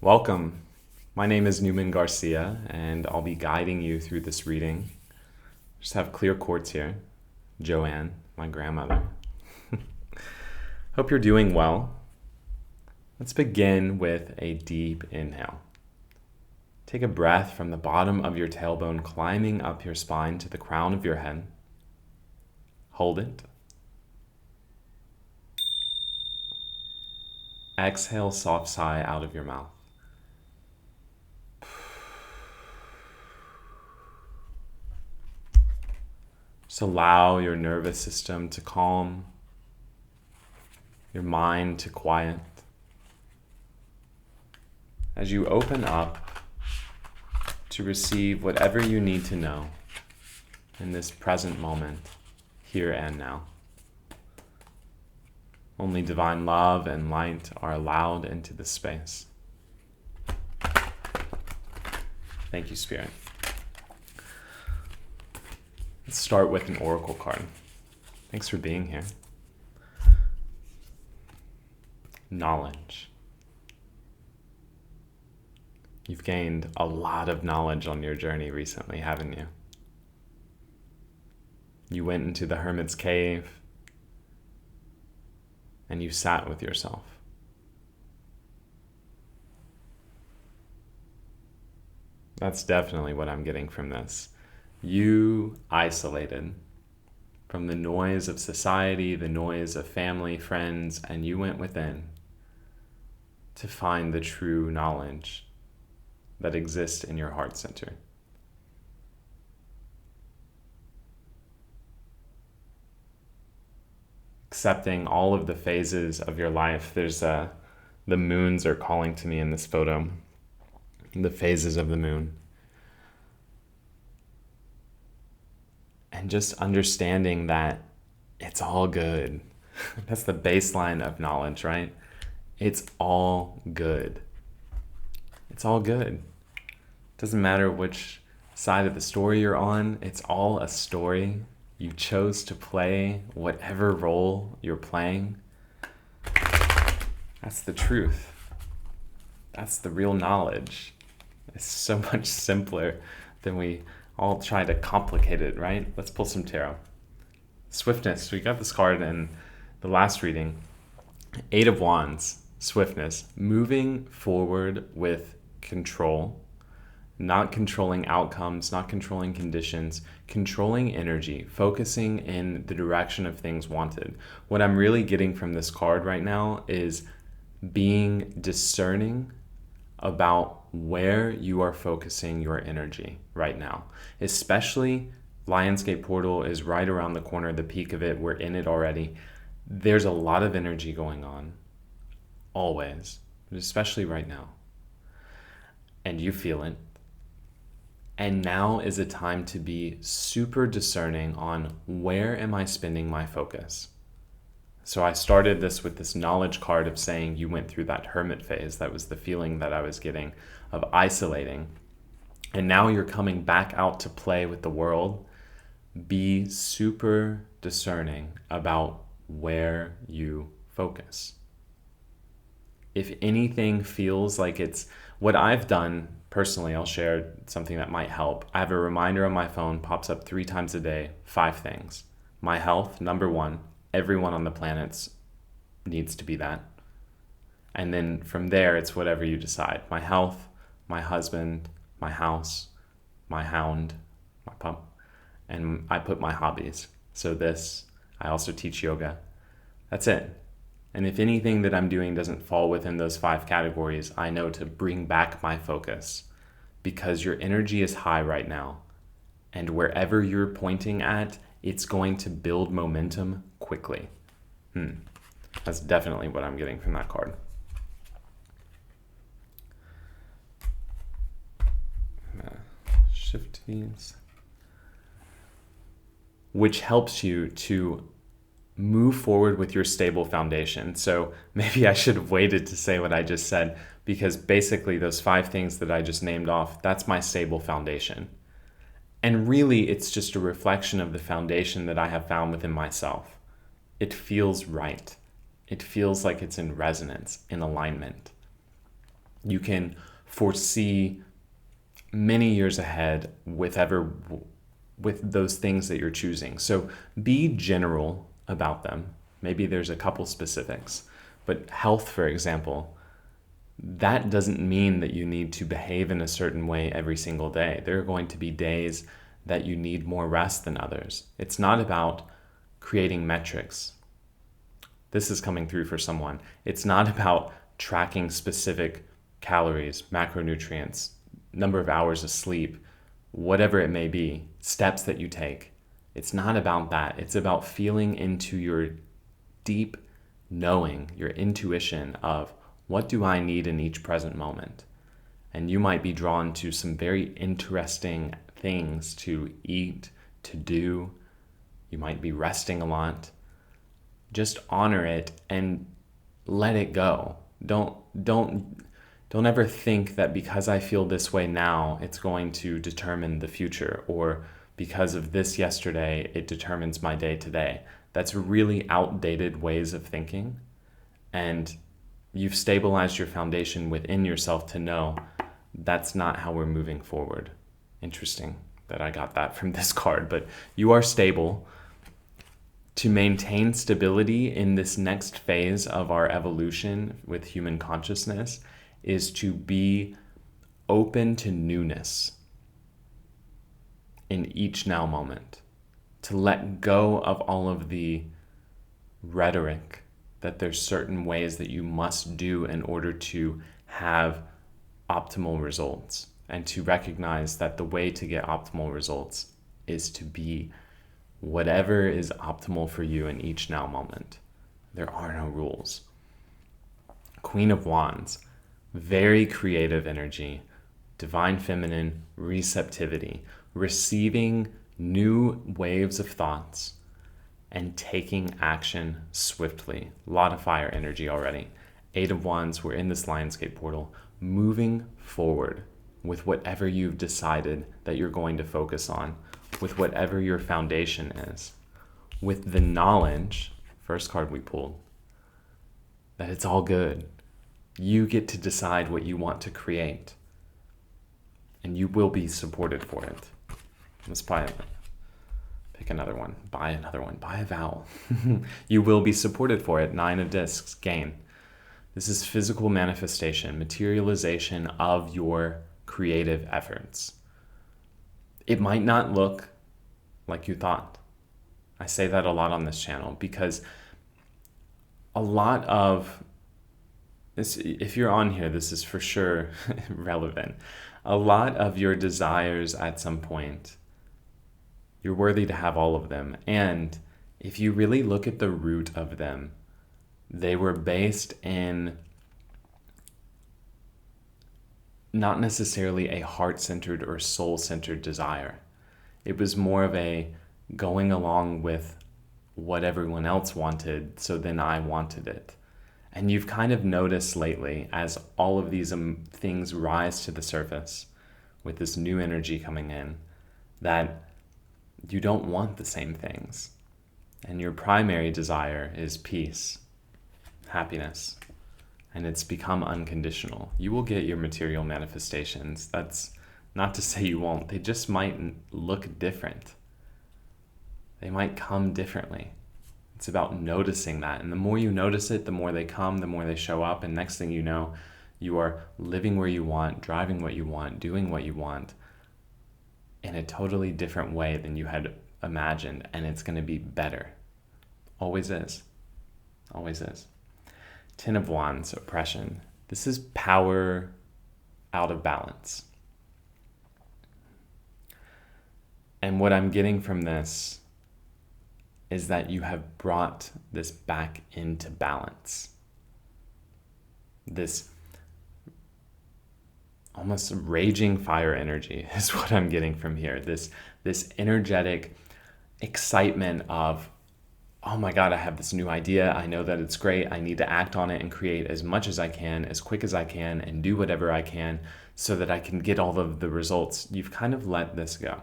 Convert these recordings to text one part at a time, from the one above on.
Welcome. My name is Newman García, and I'll be guiding you through this reading. Just have clear quartz here. Joanne, my grandmother. Hope you're doing well. Let's begin with a deep inhale. Take a breath from the bottom of your tailbone, climbing up your spine to the crown of your head. Hold it. Exhale, soft sigh out of your mouth. Just allow your nervous system to calm, your mind to quiet. As you open up to receive whatever you need to know in this present moment, here and now. Only divine love and light are allowed into this space. Thank you, Spirit. Let's start with an oracle card. Thanks for being here. Knowledge. You've gained a lot of knowledge on your journey recently, haven't you? You went into the hermit's cave and you sat with yourself. That's definitely what I'm getting from this. You isolated from the noise of society, the noise of family, friends, and you went within to find the true knowledge that exists in your heart center. Accepting all of the phases of your life. There's the moons are calling to me in this photo. The phases of the moon. And just understanding that it's all good. That's the baseline of knowledge, right? It's all good. It's all good. Doesn't matter which side of the story you're on. It's all a story. You chose to play whatever role you're playing. That's the truth. That's the real knowledge. It's so much simpler than we all try to complicate it, right? Let's pull some tarot. Swiftness. We got this card in the last reading. 8 of Wands. Swiftness. Moving forward with control. Not controlling outcomes, not controlling conditions, controlling energy, focusing in the direction of things wanted. What I'm really getting from this card right now is being discerning about where you are focusing your energy right now. Especially Lionsgate Portal is right around the corner, the peak of it. We're in it already. There's a lot of energy going on, always, but especially right now. And you feel it. And now is a time to be super discerning on where am I spending my focus. So I started this with this knowledge card of saying you went through that hermit phase. That was the feeling that I was getting of isolating. And now you're coming back out to play with the world. Be super discerning about where you focus. If anything feels like it's what I've done personally, I'll share something that might help. I have a reminder on my phone, pops up 3 times a day, 5 things. My health, number 1. Everyone on the planet needs to be that. And then from there, it's whatever you decide. My health, my husband, my house, my hound, my pup, and I put my hobbies. So this, I also teach yoga. That's it. And if anything that I'm doing doesn't fall within those 5 categories, I know to bring back my focus because your energy is high right now. And wherever you're pointing at, it's going to build momentum quickly. That's definitely what I'm getting from that card. Shift these. Which helps you to move forward with your stable foundation. So maybe I should have waited to say what I just said, because basically those 5 things that I just named off, that's my stable foundation. And really, it's just a reflection of the foundation that I have found within myself. It feels right. It feels like it's in resonance, in alignment. You can foresee many years ahead with those things that you're choosing. So be general about them. Maybe there's a couple specifics, but health, for example, that doesn't mean that you need to behave in a certain way every single day. There are going to be days that you need more rest than others. It's not about creating metrics. This is coming through for someone. It's not about tracking specific calories, macronutrients, number of hours of sleep, whatever it may be, steps that you take. It's not about that. It's about feeling into your deep knowing, your intuition of what do I need in each present moment. And you might be drawn to some very interesting things to eat, to do. You might be resting a lot. Just honor it and let it go. Don't ever think that because I feel this way now, it's going to determine the future, or because of this yesterday, it determines my day today. That's really outdated ways of thinking. And you've stabilized your foundation within yourself to know that's not how we're moving forward. Interesting that I got that from this card, but you are stable. To maintain stability in this next phase of our evolution with human consciousness is to be open to newness in each now moment, to let go of all of the rhetoric that there's certain ways that you must do in order to have optimal results, and to recognize that the way to get optimal results is to be whatever is optimal for you in each now moment. There are no rules. Queen of Wands, very creative energy, divine feminine receptivity, receiving new waves of thoughts and taking action swiftly. A lot of fire energy already. Eight of Wands, we're in this Lionsgate portal, moving forward with whatever you've decided that you're going to focus on, with whatever your foundation is, with the knowledge, first card we pulled, that it's all good. You get to decide what you want to create, and you will be supported for it. Let's pick another one, buy another one, buy a vowel. You will be supported for it. 9 of Discs, gain. This is physical manifestation, materialization of your creative efforts. It might not look like you thought. I say that a lot on this channel because a lot of this, if you're on here, this is for sure relevant. A lot of your desires at some point, you're worthy to have all of them. And if you really look at the root of them, they were based in not necessarily a heart-centered or soul-centered desire. It was more of a going along with what everyone else wanted, so then I wanted it. And you've kind of noticed lately, as all of these things rise to the surface, with this new energy coming in, that you don't want the same things. And your primary desire is peace, happiness, and it's become unconditional. You will get your material manifestations. That's not to say you won't. They just might look different. They might come differently. It's about noticing that. And the more you notice it, the more they come, the more they show up. And next thing you know, you are living where you want, driving what you want, doing what you want in a totally different way than you had imagined. And it's going to be better. Always is. Always is. 10 of Wands, oppression. This is power out of balance. And what I'm getting from this is that you have brought this back into balance. This almost raging fire energy is what I'm getting from here. This energetic excitement of, oh my God, I have this new idea. I know that it's great. I need to act on it and create as much as I can, as quick as I can, and do whatever I can so that I can get all of the results. You've kind of let this go.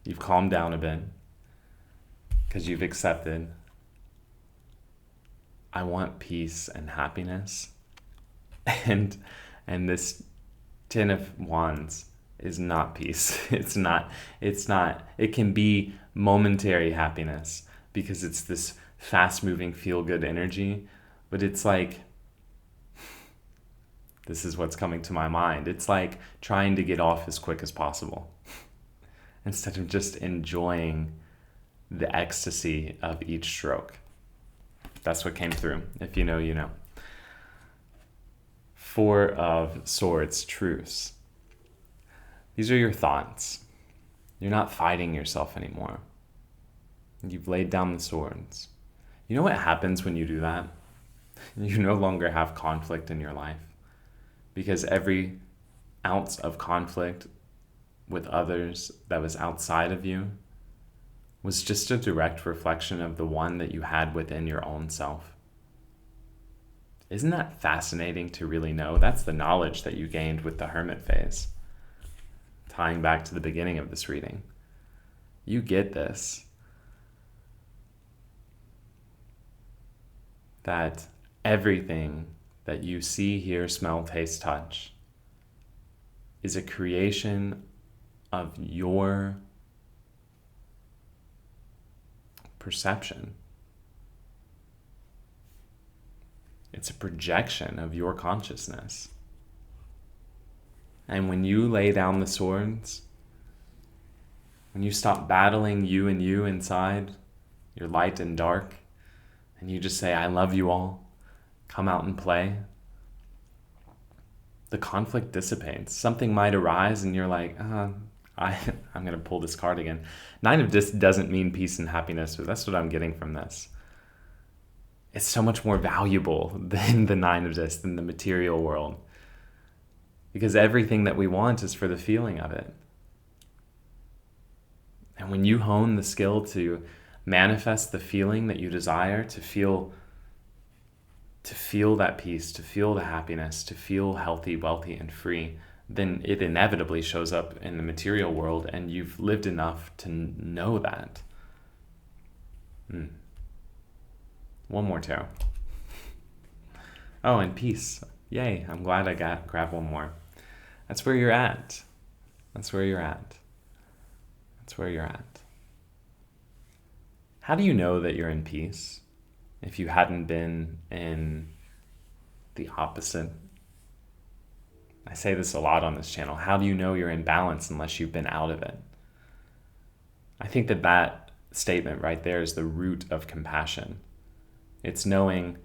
You've calmed down a bit because you've accepted, I want peace and happiness. And this Ten of Wands is not peace. It's not, it can be momentary happiness because it's this fast moving, feel good energy. But it's like, this is what's coming to my mind. It's like trying to get off as quick as possible instead of just enjoying the ecstasy of each stroke. That's what came through. If you know, you know. Four of Swords, truce. These are your thoughts. You're not fighting yourself anymore. You've laid down the swords. You know what happens when you do that? You no longer have conflict in your life because every ounce of conflict with others that was outside of you was just a direct reflection of the one that you had within your own self. Isn't that fascinating to really know? That's the knowledge that you gained with the hermit phase. Tying back to the beginning of this reading. You get this. That everything that you see, hear, smell, taste, touch is a creation of your perception. It's a projection of your consciousness. And when you lay down the swords, when you stop battling you and you inside, your light and dark, and you just say, I love you all, come out and play, the conflict dissipates. Something might arise and you're like, I'm going to pull this card again. Nine of Discs doesn't mean peace and happiness, but that's what I'm getting from this. It's so much more valuable than the Nine of Discs, than the material world. Because everything that we want is for the feeling of it. And when you hone the skill to manifest the feeling that you desire, to feel that peace, to feel the happiness, to feel healthy, wealthy, and free, then it inevitably shows up in the material world, and you've lived enough to know that. One more tarot. Oh, and peace. Yay, I'm glad I grabbed one more. That's where you're at. That's where you're at. That's where you're at. How do you know that you're in peace if you hadn't been in the opposite? I say this a lot on this channel. How do you know you're in balance unless you've been out of it? I think that statement right there is the root of compassion. It's knowing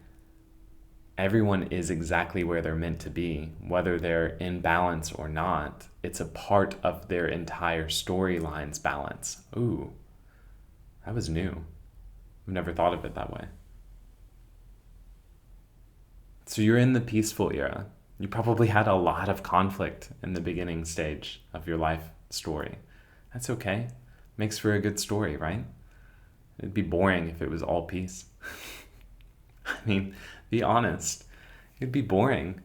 everyone is exactly where they're meant to be, whether they're in balance or not. It's a part of their entire storyline's balance. Ooh, that was new. I've never thought of it that way. So you're in the peaceful era. You probably had a lot of conflict in the beginning stage of your life story. That's okay. Makes for a good story, right? It'd be boring if it was all peace. I mean, be honest. It'd be boring.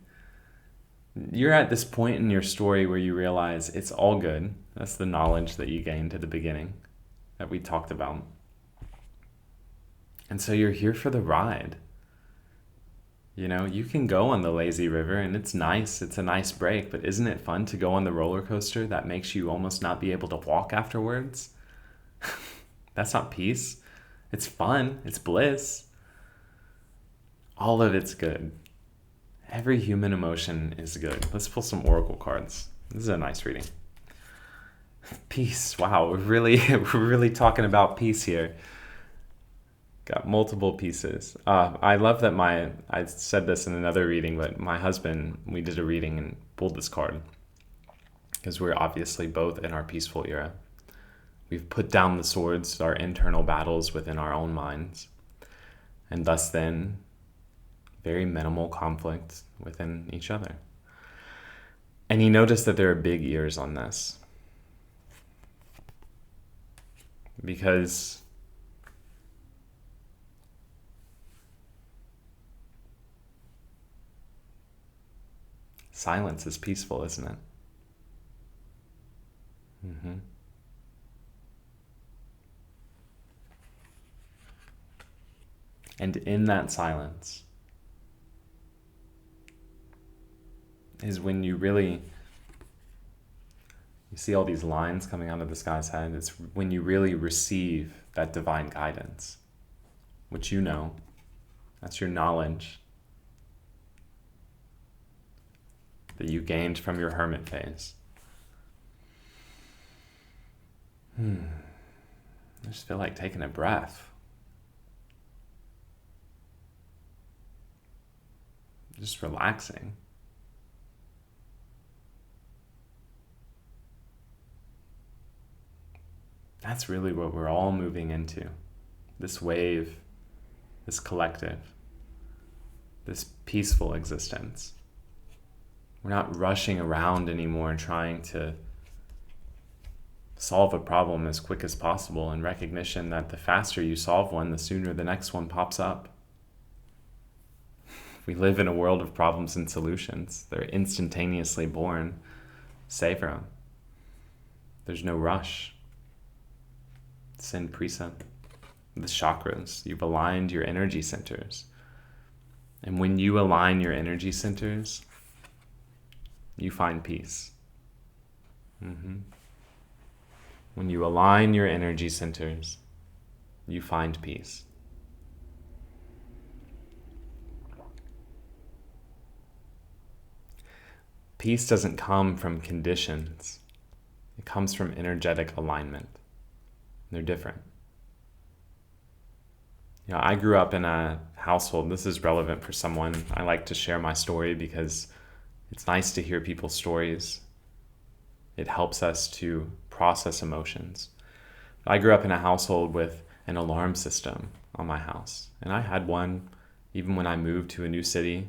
You're at this point in your story where you realize it's all good. That's the knowledge that you gained at the beginning that we talked about. And so you're here for the ride. You know, you can go on the lazy river and it's nice. It's a nice break, but isn't it fun to go on the roller coaster that makes you almost not be able to walk afterwards? That's not peace. It's fun. It's bliss. All of it's good. Every human emotion is good. Let's pull some oracle cards. This is a nice reading. Peace. Wow, we're really talking about peace here. Got multiple pieces. I love that I said this in another reading, but my husband, we did a reading and pulled this card because we're obviously both in our peaceful era. We've put down the swords, our internal battles within our own minds, and thus then very minimal conflict within each other. And he noticed that there are big ears on this because silence is peaceful, isn't it? And in that silence, is when you see all these lines coming out of this guy's head. It's when you really receive that divine guidance, which you know, that's your knowledge that you gained from your hermit phase. I just feel like taking a breath. Just relaxing. That's really what we're all moving into. This wave, this collective, this peaceful existence. We're not rushing around anymore and trying to solve a problem as quick as possible in recognition that the faster you solve one, the sooner the next one pops up. We live in a world of problems and solutions. They're instantaneously born. Savor them. There's no rush. Sin precept. The chakras. You've aligned your energy centers. And when you align your energy centers, you find peace. When you align your energy centers, you find peace. Peace doesn't come from conditions. It comes from energetic alignment. They're different. I grew up in a household, this is relevant for someone. I like to share my story because it's nice to hear people's stories. It helps us to process emotions. I grew up in a household with an alarm system on my house, and I had one even when I moved to a new city.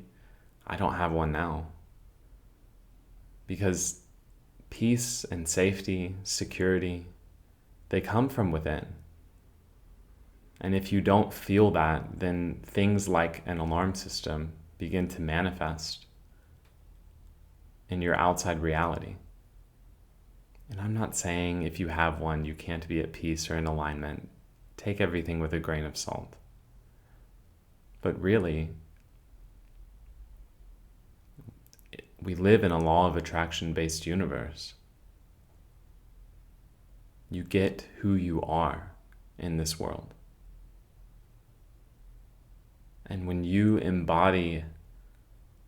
I don't have one now because peace and safety, security, they come from within. And if you don't feel that, then things like an alarm system begin to manifest in your outside reality. And I'm not saying if you have one, you can't be at peace or in alignment. Take everything with a grain of salt. But really, we live in a law of attraction-based universe. You get who you are in this world. And when you embody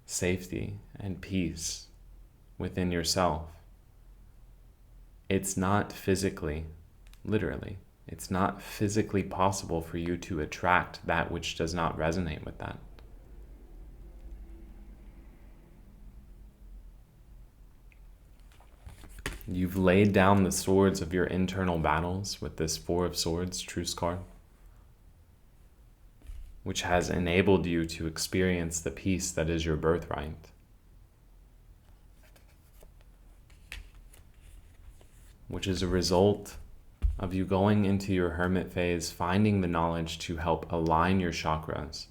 safety and peace within yourself, it's not physically, literally, it's not physically possible for you to attract that which does not resonate with that. You've laid down the swords of your internal battles with this Four of Swords, Truce card, which has enabled you to experience the peace that is your birthright. Which is a result of you going into your hermit phase, finding the knowledge to help align your chakras.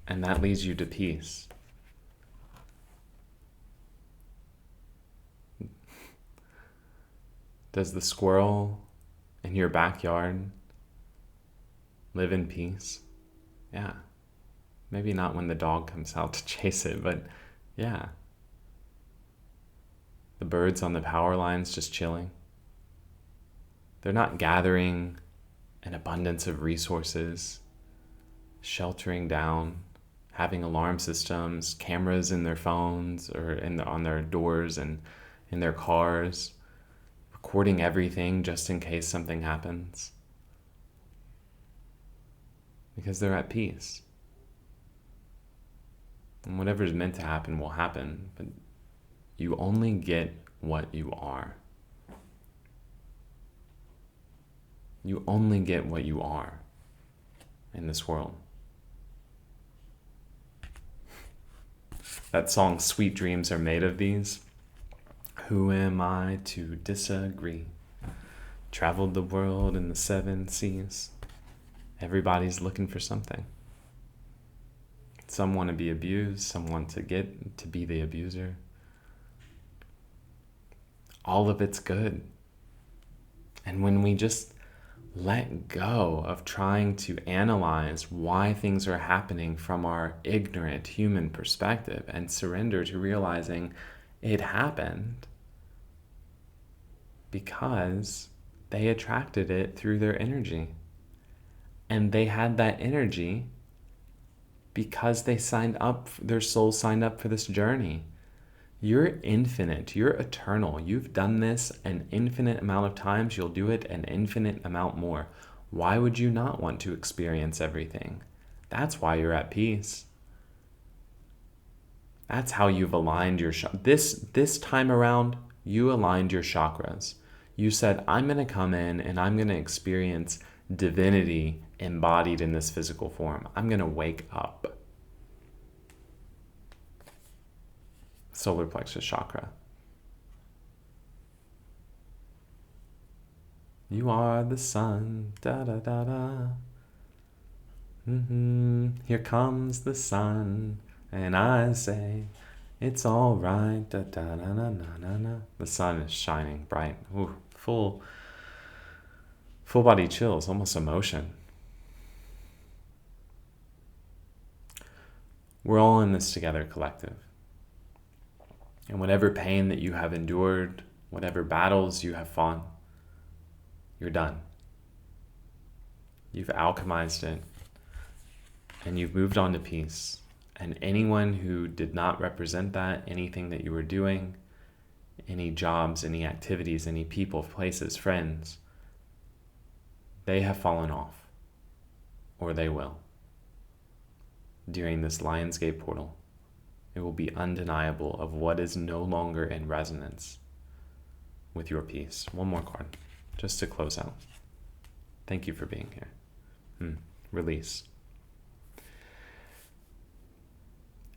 And that leads you to peace. Does the squirrel in your backyard live in peace? Yeah. Maybe not when the dog comes out to chase it, but yeah. The birds on the power lines just chilling. They're not gathering an abundance of resources, sheltering down, having alarm systems, cameras in their phones or on their doors and in their cars, recording everything just in case something happens. Because they're at peace. And whatever's meant to happen will happen, but you only get what you are. You only get what you are in this world. That song, Sweet Dreams Are Made of These. Who am I to disagree? Traveled the world in the 7 seas. Everybody's looking for something. Some want to be abused, some want to get to be the abuser. All of it's good. And when we just let go of trying to analyze why things are happening from our ignorant human perspective and surrender to realizing it happened because they attracted it through their energy. And they had that energy because they signed up, their soul signed up for this journey. You're infinite, you're eternal. You've done this an infinite amount of times, you'll do it an infinite amount more. Why would you not want to experience everything? That's why you're at peace. That's how you've aligned your this time around, you aligned your chakras. You said, I'm going to come in and I'm going to experience divinity embodied in this physical form. I'm going to wake up. Solar plexus chakra. You are the sun, da da da da. Here comes the sun, and I say, it's all right, da da da da da da. The sun is shining bright. Ooh, full body chills, almost emotion. We're all in this together, collective. And whatever pain that you have endured, whatever battles you have fought, you're done. You've alchemized it, and you've moved on to peace. And anyone who did not represent that, anything that you were doing, any jobs, any activities, any people, places, friends, they have fallen off, or they will. During this Lionsgate portal, it will be undeniable of what is no longer in resonance with your peace. One more card, just to close out. Thank you for being here. Release.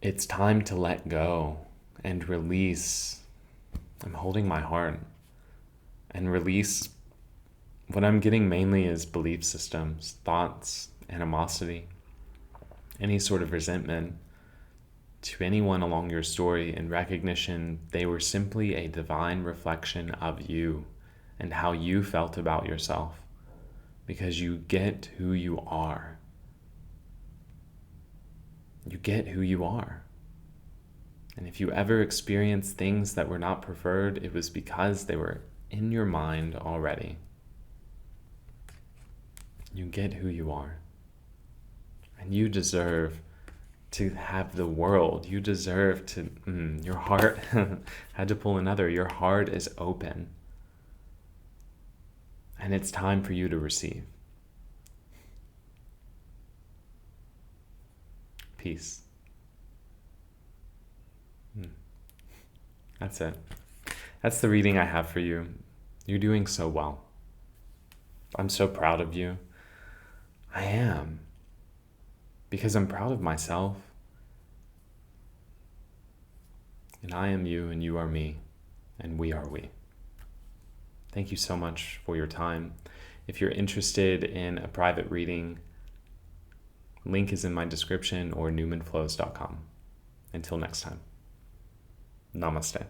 It's time to let go and release. I'm holding my heart and release. What I'm getting mainly is belief systems, thoughts, animosity, any sort of resentment to anyone along your story, in recognition they were simply a divine reflection of you and how you felt about yourself, because you get who you are. You get who you are. And if you ever experienced things that were not preferred, it was because they were in your mind already. You get who you are. And you deserve to have the world. You deserve to, your heart, had to pull another, your heart is open. And it's time for you to receive. Peace. That's it. That's the reading I have for you. You're doing so well. I'm so proud of you. I am. Because I'm proud of myself. And I am you, and you are me, and we are we. Thank you so much for your time. If you're interested in a private reading, link is in my description or newmanflows.com. Until next time, namaste.